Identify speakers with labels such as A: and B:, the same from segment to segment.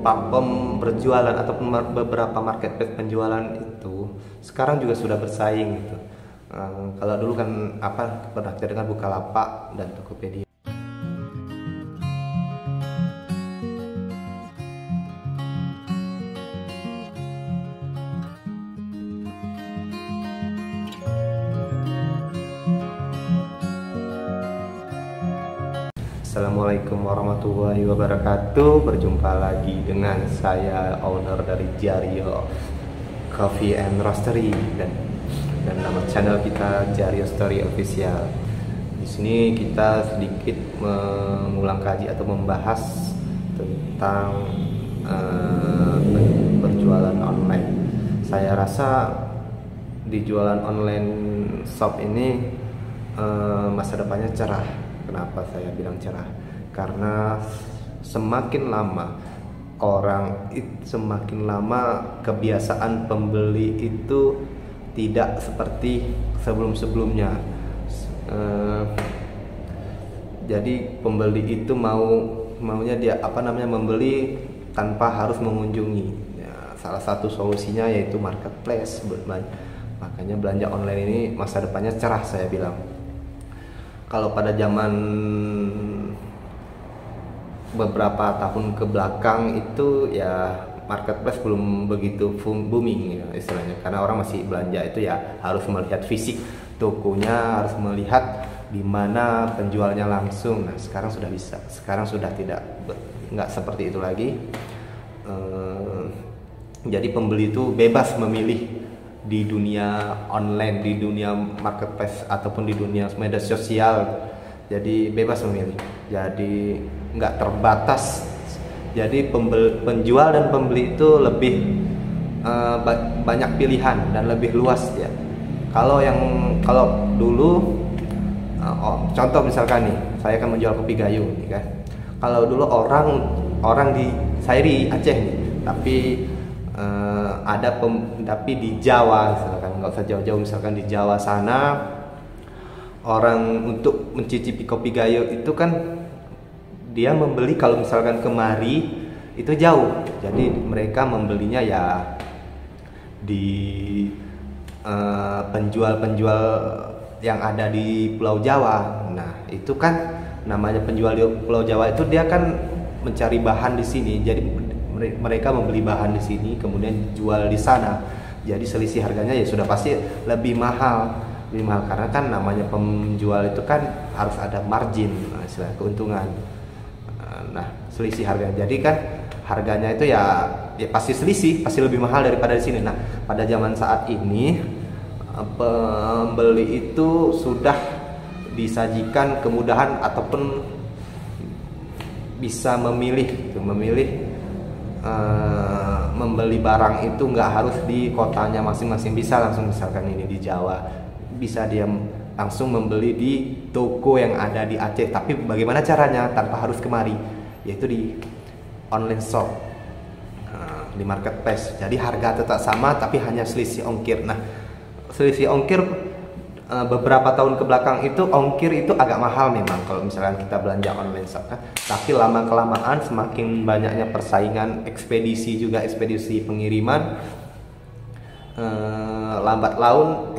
A: Platform berjualan ataupun beberapa marketplace penjualan itu sekarang juga sudah bersaing gitu. Kalau dulu kan pernah kita dengar Bukalapak dan Tokopedia. Assalamualaikum warahmatullahi wabarakatuh. Berjumpa lagi dengan saya, owner dari Jario Coffee and Roastery, dan nama channel kita Jario Story Official. Di sini kita sedikit mengulang kaji atau membahas tentang berjualan online. Saya rasa di jualan online shop ini masa depannya cerah. Kenapa saya bilang cerah? Karena semakin lama kebiasaan pembeli itu tidak seperti sebelum-sebelumnya. Jadi pembeli itu maunya dia membeli tanpa harus mengunjungi. Ya, salah satu solusinya yaitu marketplace. Makanya belanja online ini masa depannya cerah, saya bilang. Kalau pada zaman beberapa tahun ke belakang itu ya marketplace belum begitu booming ya, istilahnya, karena orang masih belanja itu ya harus melihat fisik tokonya, harus melihat di mana penjualnya langsung. Nah, sekarang sudah bisa, sekarang sudah nggak seperti itu lagi. Jadi pembeli itu bebas memilih di dunia online, di dunia marketplace ataupun di dunia media sosial. Jadi bebas memilih, jadi nggak terbatas. Jadi penjual dan pembeli itu lebih banyak pilihan dan lebih luas ya. Kalau dulu contoh misalkan nih, saya akan menjual kopi gayo nih kan. Kalau dulu saya di Aceh nih, tapi di Jawa misalkan, nggak usah jauh-jauh, misalkan di Jawa sana, orang untuk mencicipi kopi gayo itu kan dia membeli, kalau misalkan kemari itu jauh, jadi mereka membelinya ya di penjual-penjual yang ada di Pulau Jawa. Nah, itu kan namanya penjual di Pulau Jawa itu dia kan mencari bahan di sini, jadi mereka membeli bahan di sini kemudian jual di sana. Jadi selisih harganya ya sudah pasti lebih mahal karena kan namanya penjual itu kan harus ada margin, istilah keuntungan. Nah, selisih harga. Jadi kan harganya itu ya pasti pasti lebih mahal daripada di sini. Nah, pada zaman saat ini pembeli itu sudah disajikan kemudahan ataupun bisa memilih membeli barang itu nggak harus di kotanya masing-masing, bisa langsung, misalkan ini di Jawa, bisa dia langsung membeli di toko yang ada di Aceh. Tapi bagaimana caranya tanpa harus kemari? Yaitu di online shop, di marketplace. Jadi harga tetap sama tapi hanya selisih ongkir. Nah, selisih ongkir beberapa tahun ke belakang itu ongkir itu agak mahal memang kalau misalkan kita belanja online shop kan. Tapi lama kelamaan semakin banyaknya persaingan, ekspedisi pengiriman, lambat laun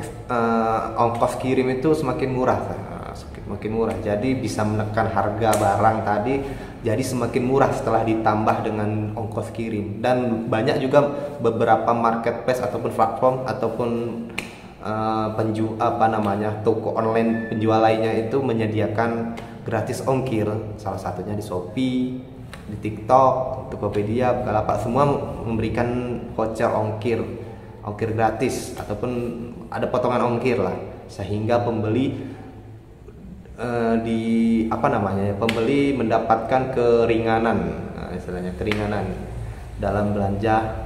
A: ongkos kirim itu semakin murah. Jadi bisa menekan harga barang tadi jadi semakin murah setelah ditambah dengan ongkos kirim. Dan banyak juga beberapa marketplace ataupun platform ataupun toko online penjual lainnya itu menyediakan gratis ongkir. Salah satunya di Shopee, di TikTok, Tokopedia, Bukalapak, semua memberikan voucher ongkir gratis ataupun ada potongan ongkir lah, sehingga pembeli pembeli mendapatkan keringanan, istilahnya keringanan dalam belanja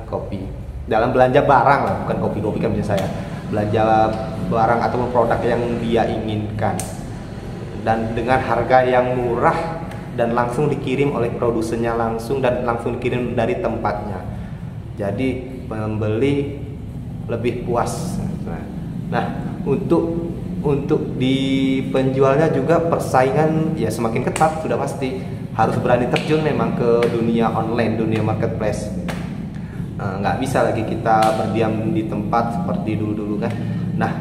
A: barang lah, bukan kopi kan biasanya saya belanja barang atau produk yang dia inginkan dan dengan harga yang murah dan langsung dikirim oleh produsennya langsung dan langsung dikirim dari tempatnya. Jadi pembeli lebih puas. Nah, untuk di penjualnya juga persaingan ya semakin ketat, sudah pasti harus berani terjun memang ke dunia online, dunia marketplace. Nggak bisa lagi kita berdiam di tempat seperti dulu-dulu kan. Nah,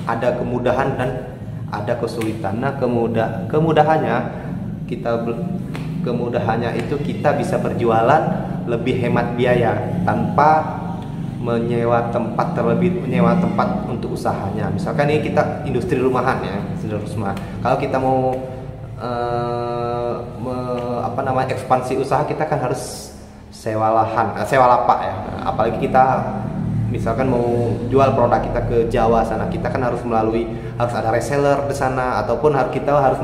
A: ada kemudahan dan ada kesulitan. Nah, kemudahannya itu kita bisa berjualan lebih hemat biaya tanpa menyewa tempat untuk usahanya. Misalkan ini kita industri rumahan ya, kalau kita mau ekspansi usaha, kita kan harus sewa lapak ya. Apalagi kita misalkan mau jual produk kita ke Jawa sana, kita kan harus ada reseller di sana, ataupun kita harus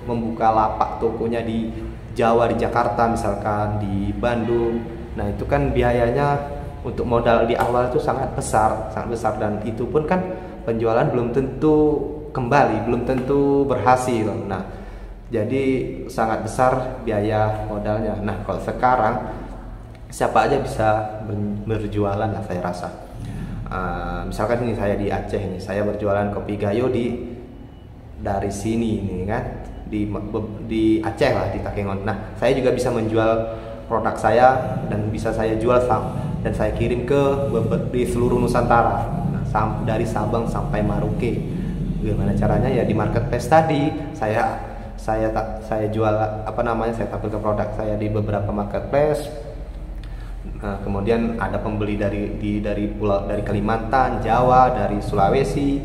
A: membuka lapak tokonya di Jawa, di Jakarta misalkan, di Bandung. Nah, itu kan biayanya untuk modal di awal itu sangat besar, dan itu pun kan penjualan belum tentu kembali, belum tentu berhasil. Nah, jadi sangat besar biaya modalnya. Nah, kalau sekarang siapa aja bisa berjualan lah, saya rasa. Misalkan ini saya di Aceh, ini saya berjualan kopi gayo dari sini ini kan, di Aceh lah, di Takengon. Nah, saya juga bisa menjual produk saya dan bisa saya jual dan saya kirim di seluruh Nusantara. Nah, dari Sabang sampai Maroke. Gimana caranya? Ya di marketplace tadi saya jual saya tampilkan produk saya di beberapa marketplace. Nah, kemudian ada pembeli dari Kalimantan, Jawa, dari Sulawesi.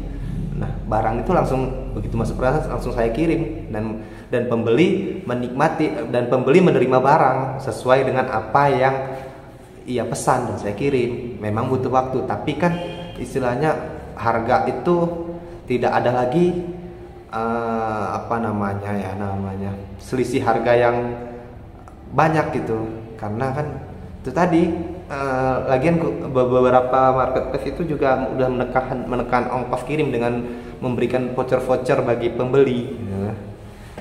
A: Nah, barang itu langsung begitu masuk proses langsung saya kirim, dan pembeli menikmati dan pembeli menerima barang sesuai dengan apa yang ia pesan dan saya kirim. Memang butuh waktu, tapi kan istilahnya harga itu tidak ada lagi selisih harga yang banyak gitu, karena kan itu tadi lagian beberapa marketplace itu juga udah menekan ongkos kirim dengan memberikan voucher bagi pembeli ya.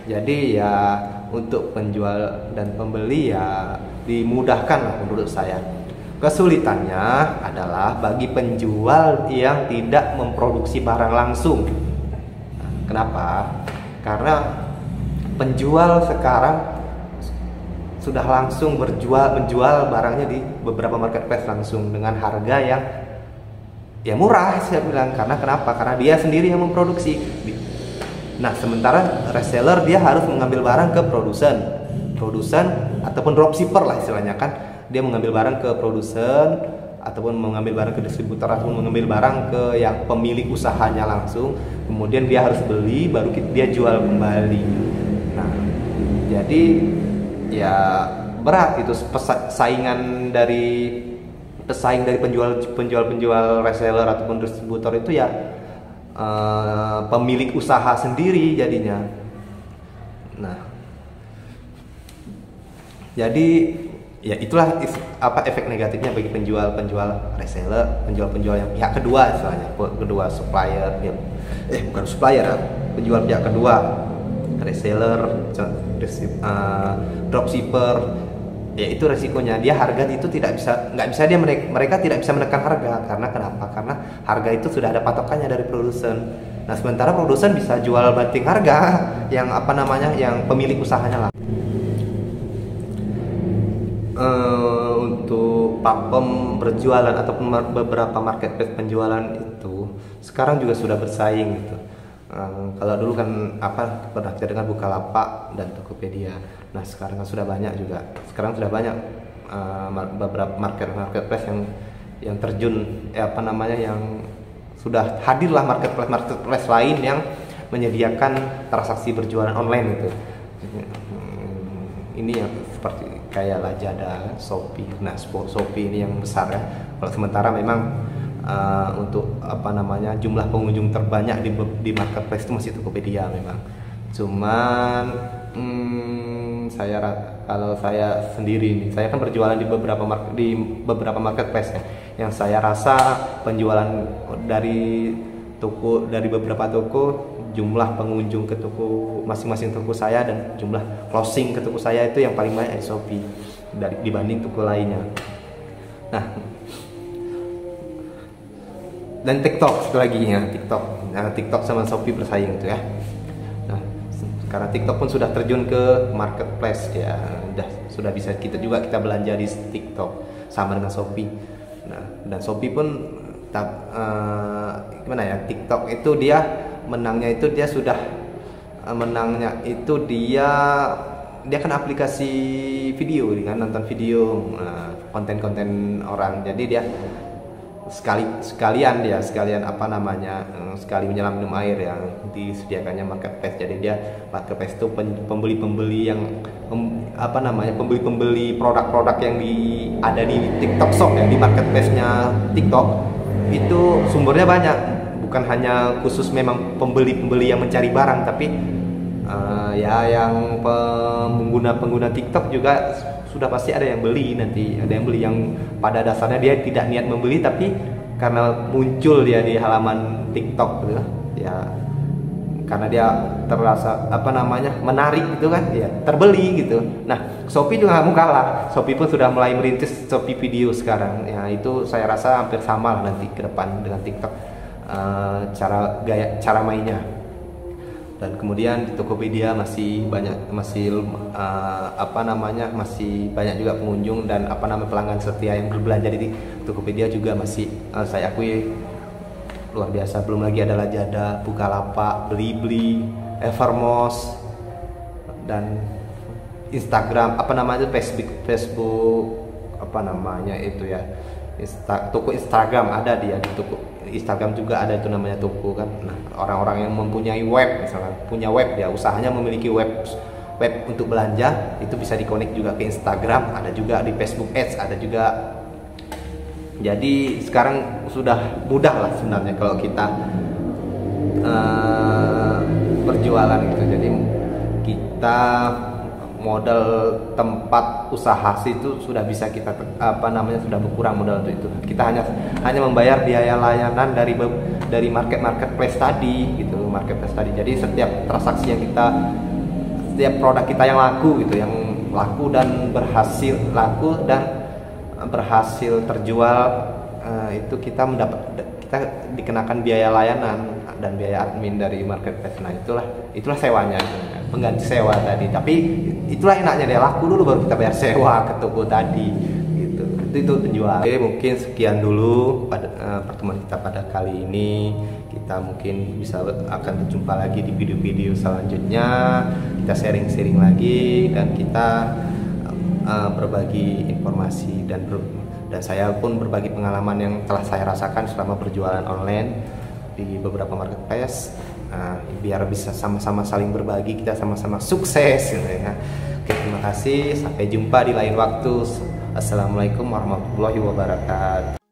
A: Jadi ya untuk penjual dan pembeli ya dimudahkan lah menurut saya. Kesulitannya adalah bagi penjual yang tidak memproduksi barang langsung. Kenapa? Karena penjual sekarang sudah langsung menjual barangnya di beberapa marketplace langsung dengan harga yang murah, saya bilang. Karena kenapa? Karena dia sendiri yang memproduksi. Nah, sementara reseller dia harus mengambil barang ke produsen ataupun dropshipper lah istilahnya kan. Dia mengambil barang ke produsen ataupun mengambil barang ke distributor ataupun mengambil barang ke yang pemilik usahanya langsung. Kemudian dia harus beli, baru dia jual kembali. Nah, jadi ya berat itu pesaing dari penjual reseller ataupun distributor itu ya pemilik usaha sendiri jadinya. Nah, jadi ya itulah efek negatifnya bagi penjual reseller, penjual yang pihak kedua istilahnya, supplier ya, bukan supplier, penjual pihak kedua, reseller, dropshipper. Ya itu resikonya, dia harga itu mereka tidak bisa menekan harga. Karena kenapa? Karena harga itu sudah ada patokannya dari produsen. Nah, sementara produsen bisa jual banting harga yang yang pemilik usahanya lah. Untuk platform berjualan ataupun beberapa marketplace penjualan itu sekarang juga sudah bersaing gitu. Kalau dulu kan pernah kita dengar Bukalapak dan Tokopedia. Nah, sekarang kan sudah banyak juga. Sekarang sudah banyak beberapa marketplace yang terjun yang sudah hadirlah marketplace lain yang menyediakan transaksi berjualan online gitu. Ini yang seperti kayak Lazada, Shopee. Nah, Shopee ini yang besar ya. Kalau sementara memang untuk jumlah pengunjung terbanyak di marketplace itu masih Tokopedia memang. Cuman kalau saya sendiri nih, saya kan berjualan di beberapa marketplace ya. Yang saya rasa penjualan dari beberapa toko, jumlah pengunjung ke toko masing-masing toko saya dan jumlah closing ke toko saya itu yang paling banyak di Shopee dibanding toko lainnya. Nah, dan TikTok satu lagi ya, TikTok sama Shopee bersaing gitu ya. Nah, Karena TikTok pun sudah terjun ke marketplace ya, sudah bisa kita belanja di TikTok sama dengan Shopee. Nah, dan Shopee pun gimana ya, TikTok itu dia menangnya itu dia kan aplikasi video kan, nonton video, konten-konten orang, jadi dia sekalian sekali menyelam minum air yang disediakannya marketplace. Jadi dia marketplace itu pembeli-pembeli yang pembeli-pembeli produk-produk yang ada di TikTok Shop ya, di marketplace-nya TikTok itu sumbernya banyak, bukan hanya khusus memang pembeli-pembeli yang mencari barang, tapi ya yang pengguna TikTok juga sudah pasti ada yang beli, nanti ada yang beli yang pada dasarnya dia tidak niat membeli, tapi karena muncul dia di halaman TikTok gitu ya, karena dia terasa menarik gitu kan, ya terbeli gitu. Nah, Shopee juga nggak mau kalah, Shopee pun sudah mulai merintis Shopee Video sekarang ya, itu saya rasa hampir sama lah nanti ke depan dengan TikTok cara mainnya. Dan kemudian di Tokopedia masih banyak juga pengunjung dan pelanggan setia yang berbelanja di Tokopedia juga masih saya akui luar biasa. Belum lagi ada Lazada, Bukalapak, Blibli, Evermost, dan Instagram Facebook toko Instagram ada dia di toko Instagram juga ada itu namanya toko kan. Nah, orang-orang yang mempunyai web, misalnya punya web, dia usahanya memiliki web untuk belanja, itu bisa dikonek juga ke Instagram, ada juga di Facebook Ads, ada juga. Jadi sekarang sudah mudah lah sebenarnya kalau kita berjualan gitu. Jadi kita modal tempat usaha itu sudah bisa kita sudah berkurang modal untuk itu. Kita hanya membayar biaya layanan dari marketplace tadi gitu, marketplace tadi. Jadi setiap transaksi yang setiap produk kita yang laku gitu, yang laku dan berhasil terjual, itu kita dikenakan biaya layanan dan biaya admin dari marketplace. Nah, itulah sewanya, pengganti sewa tadi. Tapi itulah enaknya, dia laku dulu baru kita bayar sewa ke toko tadi gitu. Itu penjual. Oke, mungkin sekian dulu pada pertemuan kita pada kali ini. Kita mungkin akan berjumpa lagi di video-video selanjutnya. Kita sharing-sharing lagi dan kita berbagi informasi dan saya pun berbagi pengalaman yang telah saya rasakan selama berjualan online di beberapa marketplace. Biar bisa sama-sama saling berbagi, kita sama-sama sukses gitu ya. Oke, terima kasih, sampai jumpa di lain waktu. Assalamualaikum warahmatullahi wabarakatuh.